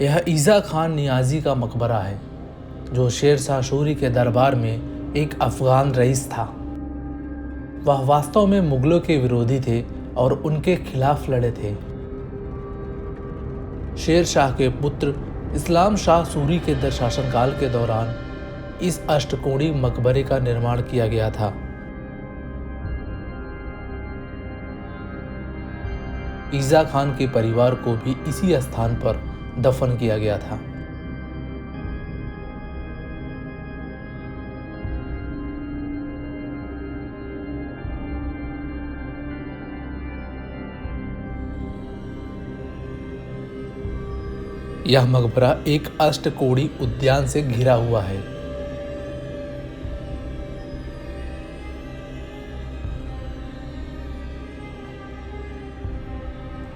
यह ईसा खान नियाज़ी का मकबरा है, जो शेर शाह सूरी के दरबार में एक अफ़गान रईस था। वह वास्तव में मुगलों के विरोधी थे और उनके खिलाफ लड़े थे। शेर शाह के पुत्र इस्लाम शाह सूरी के शासनकाल के दौरान इस अष्टकोणीय मकबरे का निर्माण किया गया था। ईसा खान के परिवार को भी इसी स्थान पर दफन किया गया था। यह मकबरा एक अष्टकोणीय उद्यान से घिरा हुआ है।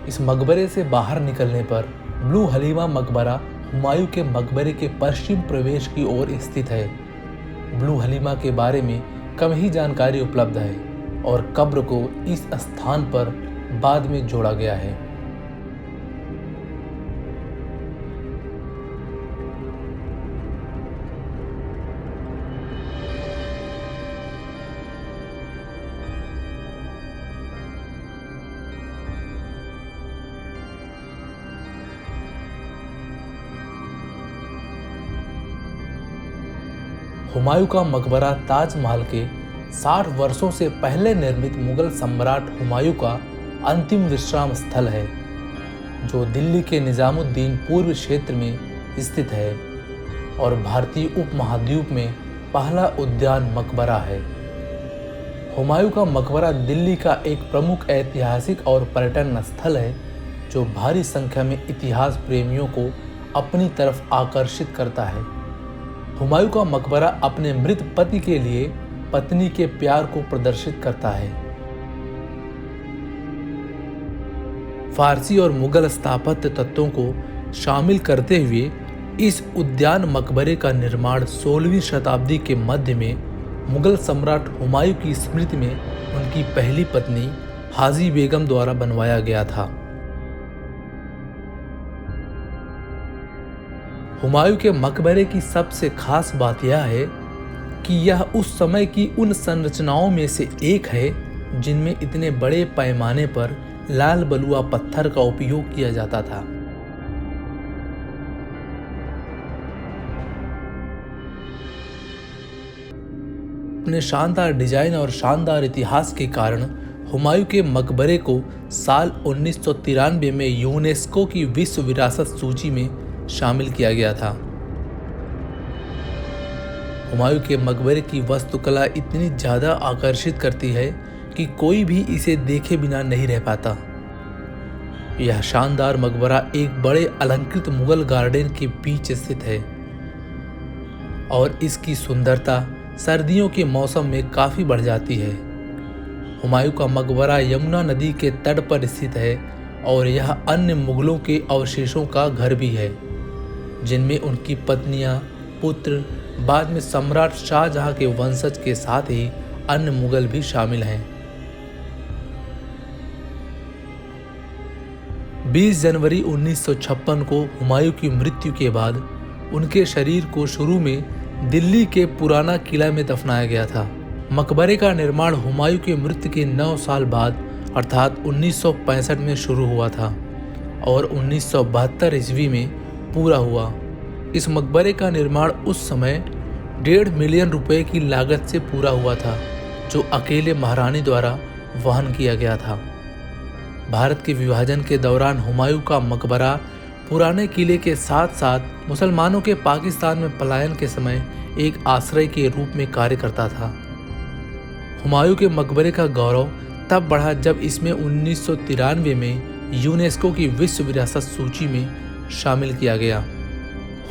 इस मकबरे से बाहर निकलने पर ब्लू हलीमा मकबरा हुमायूं के मकबरे के पश्चिम प्रवेश की ओर स्थित है। ब्लू हलीमा के बारे में कम ही जानकारी उपलब्ध है और कब्र को इस स्थान पर बाद में जोड़ा गया है। हुमायूं का मकबरा ताजमहल के 60 वर्षों से पहले निर्मित मुगल सम्राट हुमायूं का अंतिम विश्राम स्थल है, जो दिल्ली के निजामुद्दीन पूर्व क्षेत्र में स्थित है और भारतीय उपमहाद्वीप में पहला उद्यान मकबरा है। हुमायूं का मकबरा दिल्ली का एक प्रमुख ऐतिहासिक और पर्यटन स्थल है, जो भारी संख्या में इतिहास प्रेमियों को अपनी तरफ आकर्षित करता है। हुमायूं का मकबरा अपने मृत पति के लिए पत्नी के प्यार को प्रदर्शित करता है। फारसी और मुगल स्थापत्य तत्वों को शामिल करते हुए इस उद्यान मकबरे का निर्माण 16वीं शताब्दी के मध्य में मुगल सम्राट हुमायूं की स्मृति में उनकी पहली पत्नी हाजी बेगम द्वारा बनवाया गया था। हुमायूं के मकबरे की सबसे खास बात यह है कि यह उस समय की उन संरचनाओं में से एक है जिनमें इतने बड़े पैमाने पर लाल बलुआ पत्थर का उपयोग किया जाता था। अपने शानदार डिजाइन और शानदार इतिहास के कारण हुमायूं के मकबरे को साल 1993 में यूनेस्को की विश्व विरासत सूची में शामिल किया गया था। हुमायूं के मकबरे की वास्तुकला इतनी ज़्यादा आकर्षित करती है कि कोई भी इसे देखे बिना नहीं रह पाता। यह शानदार मकबरा एक बड़े अलंकृत मुगल गार्डन के बीच स्थित है और इसकी सुंदरता सर्दियों के मौसम में काफ़ी बढ़ जाती है। हुमायूं का मकबरा यमुना नदी के तट पर स्थित है और यह अन्य मुगलों के अवशेषों का घर भी है, जिनमें उनकी पत्नियां, पुत्र, बाद में सम्राट शाहजहां के वंशज के साथ ही अन्य मुगल भी शामिल हैं। 20 जनवरी 1956 को हुमायूं की मृत्यु के बाद उनके शरीर को शुरू में दिल्ली के पुराना किला में दफनाया गया था। मकबरे का निर्माण हुमायूं की मृत्यु के 9 साल बाद अर्थात 1965 में शुरू हुआ था और 1972 ईस्वी में पूरा हुआ। इस मकबरे का निर्माण उस समय 1.5 मिलियन रुपए की लागत से पूरा हुआ था, जो अकेले महारानी द्वारा वहन किया गया था। भारत के विभाजन के दौरान हुमायूं का मकबरा पुराने किले के साथ साथ मुसलमानों के पाकिस्तान में पलायन के समय एक आश्रय के रूप में कार्य करता था। हुमायूं के मकबरे का गौरव तब बढ़ा जब इसमें 1993 में यूनेस्को की विश्व विरासत सूची में शामिल किया गया।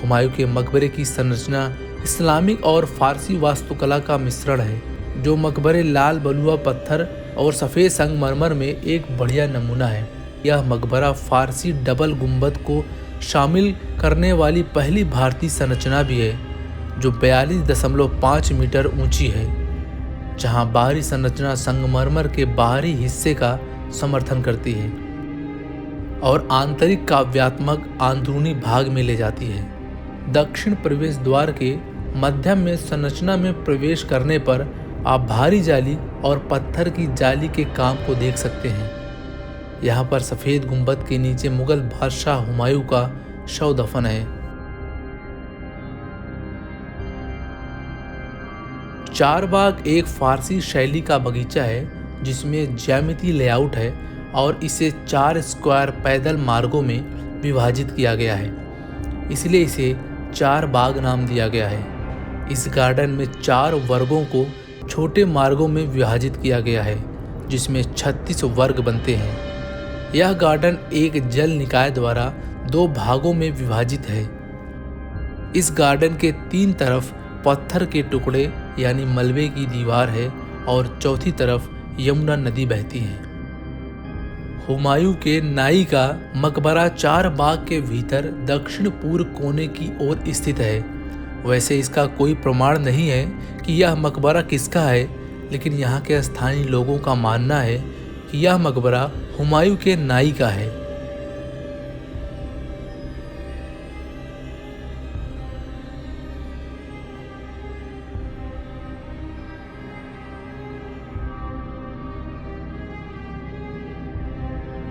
हुमायूं के मकबरे की संरचना इस्लामिक और फारसी वास्तुकला का मिश्रण है, जो मकबरे लाल बलुआ पत्थर और सफ़ेद संगमरमर में एक बढ़िया नमूना है। यह मकबरा फारसी डबल गुंबद को शामिल करने वाली पहली भारतीय संरचना भी है, जो 42.5 मीटर ऊंची है, जहां बाहरी संरचना संगमरमर के बाहरी हिस्से का समर्थन करती है। और आंतरिक काव्यात्मक अंदरूनी भाग में ले जाती है। दक्षिण प्रवेश द्वार के मध्य में संरचना में प्रवेश करने पर आप भारी जाली और पत्थर की जाली के काम को देख सकते हैं। यहाँ पर सफ़ेद गुंबद के नीचे मुगल बादशाह हुमायूं का शव दफन है। चारबाग एक फारसी शैली का बगीचा है जिसमें ज्यामिति लेआउट है और इसे 4 स्क्वायर पैदल मार्गों में विभाजित किया गया है, इसलिए इसे चार बाग नाम दिया गया है। इस गार्डन में 4 वर्गों को छोटे मार्गों में विभाजित किया गया है जिसमें 36 वर्ग बनते हैं। यह गार्डन एक जल निकाय द्वारा 2 भागों में विभाजित है। इस गार्डन के 3 तरफ पत्थर के टुकड़े यानी मलबे की दीवार है और चौथी तरफ यमुना नदी बहती है। हुमायूं के नाई का मकबरा चार बाग के भीतर दक्षिण पूर्व कोने की ओर स्थित है। वैसे इसका कोई प्रमाण नहीं है कि यह मकबरा किसका है, लेकिन यहाँ के स्थानीय लोगों का मानना है कि यह मकबरा हुमायूं के नाई का है।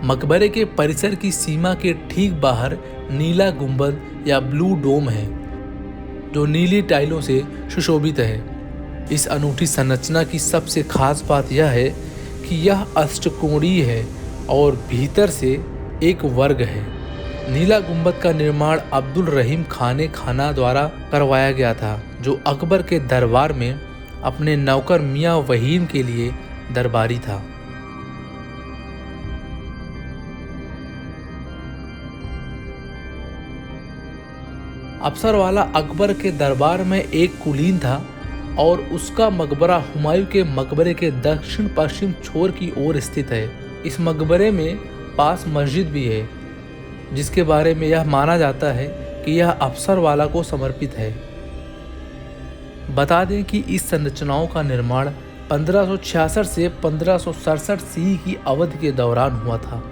मकबरे के परिसर की सीमा के ठीक बाहर नीला गुंबद या ब्लू डोम है जो नीली टाइलों से सुशोभित है। इस अनूठी संरचना की सबसे खास बात यह है कि यह अष्टकोणीय है और भीतर से एक वर्ग है। नीला गुंबद का निर्माण अब्दुल रहीम खाने खाना द्वारा करवाया गया था, जो अकबर के दरबार में अपने नौकर मियां वहीम के लिए दरबारी था। अफसरवाला अकबर के दरबार में एक कुलीन था और उसका मकबरा हुमायूं के मकबरे के दक्षिण पश्चिम छोर की ओर स्थित है। इस मकबरे में पास मस्जिद भी है जिसके बारे में यह माना जाता है कि यह अफसरवाला को समर्पित है। बता दें कि इस संरचनाओं का निर्माण 1566 से 1567 सी की अवधि के दौरान हुआ था।